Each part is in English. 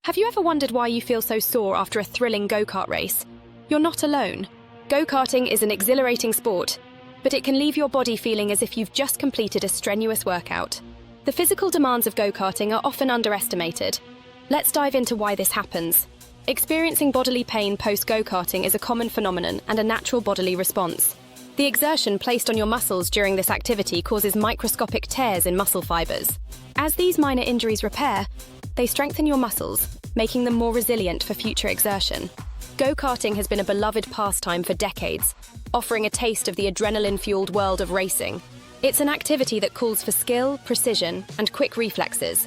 Have you ever wondered why you feel so sore after a thrilling go-kart race? You're not alone. Go-karting is an exhilarating sport, but it can leave your body feeling as if you've just completed a strenuous workout. The physical demands of go-karting are often underestimated. Let's dive into why this happens. Experiencing bodily pain post-go-karting is a common phenomenon and a natural bodily response. The exertion placed on your muscles during this activity causes microscopic tears in muscle fibers. As these minor injuries repair, they strengthen your muscles, making them more resilient for future exertion. Go-karting has been a beloved pastime for decades, offering a taste of the adrenaline-fueled world of racing. It's an activity that calls for skill, precision, and quick reflexes,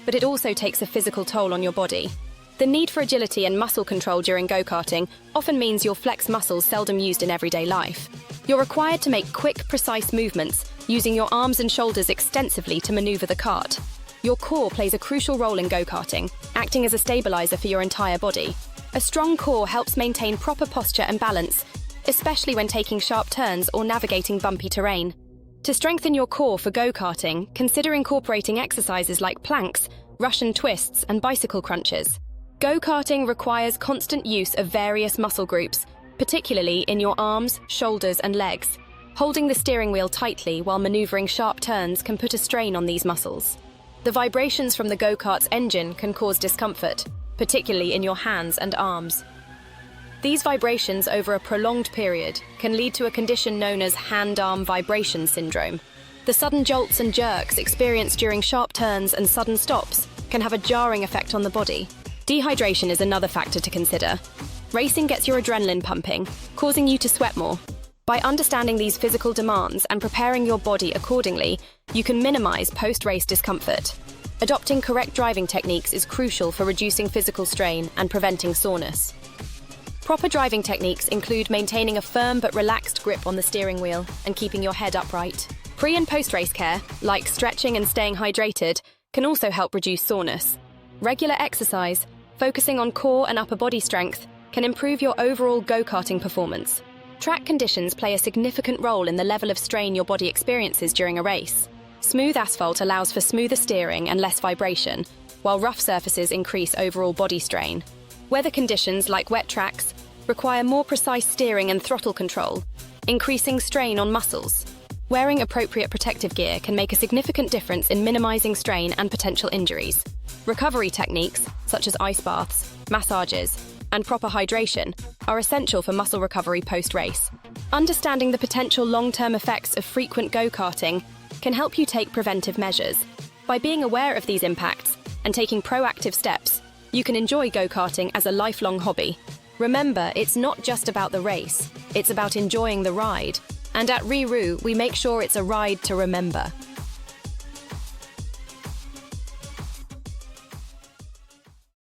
but it also takes a physical toll on your body. The need for agility and muscle control during go-karting often means you'll flex muscles seldom used in everyday life. You're required to make quick, precise movements, using your arms and shoulders extensively to maneuver the kart. Your core plays a crucial role in go-karting, acting as a stabilizer for your entire body. A strong core helps maintain proper posture and balance, especially when taking sharp turns or navigating bumpy terrain. To strengthen your core for go-karting, consider incorporating exercises like planks, Russian twists, and bicycle crunches. Go-karting requires constant use of various muscle groups, particularly in your arms, shoulders, and legs. Holding the steering wheel tightly while maneuvering sharp turns can put a strain on these muscles. The vibrations from the go-kart's engine can cause discomfort, particularly in your hands and arms. These vibrations over a prolonged period can lead to a condition known as hand-arm vibration syndrome. The sudden jolts and jerks experienced during sharp turns and sudden stops can have a jarring effect on the body. Dehydration is another factor to consider. Racing gets your adrenaline pumping, causing you to sweat more. By understanding these physical demands and preparing your body accordingly, you can minimize post-race discomfort. Adopting correct driving techniques is crucial for reducing physical strain and preventing soreness. Proper driving techniques include maintaining a firm but relaxed grip on the steering wheel and keeping your head upright. Pre- and post-race care, like stretching and staying hydrated, can also help reduce soreness. Regular exercise, focusing on core and upper body strength, can improve your overall go-karting performance. Track conditions play a significant role in the level of strain your body experiences during a race. Smooth asphalt allows for smoother steering and less vibration, while rough surfaces increase overall body strain. Weather conditions, like wet tracks, require more precise steering and throttle control, increasing strain on muscles. Wearing appropriate protective gear can make a significant difference in minimizing strain and potential injuries. Recovery techniques, such as ice baths, massages, and proper hydration, are essential for muscle recovery post-race. Understanding the potential long-term effects of frequent go-karting can help you take preventive measures. By being aware of these impacts and taking proactive steps, you can enjoy go-karting as a lifelong hobby. Remember, it's not just about the race, it's about enjoying the ride. And at Riru, we make sure it's a ride to remember.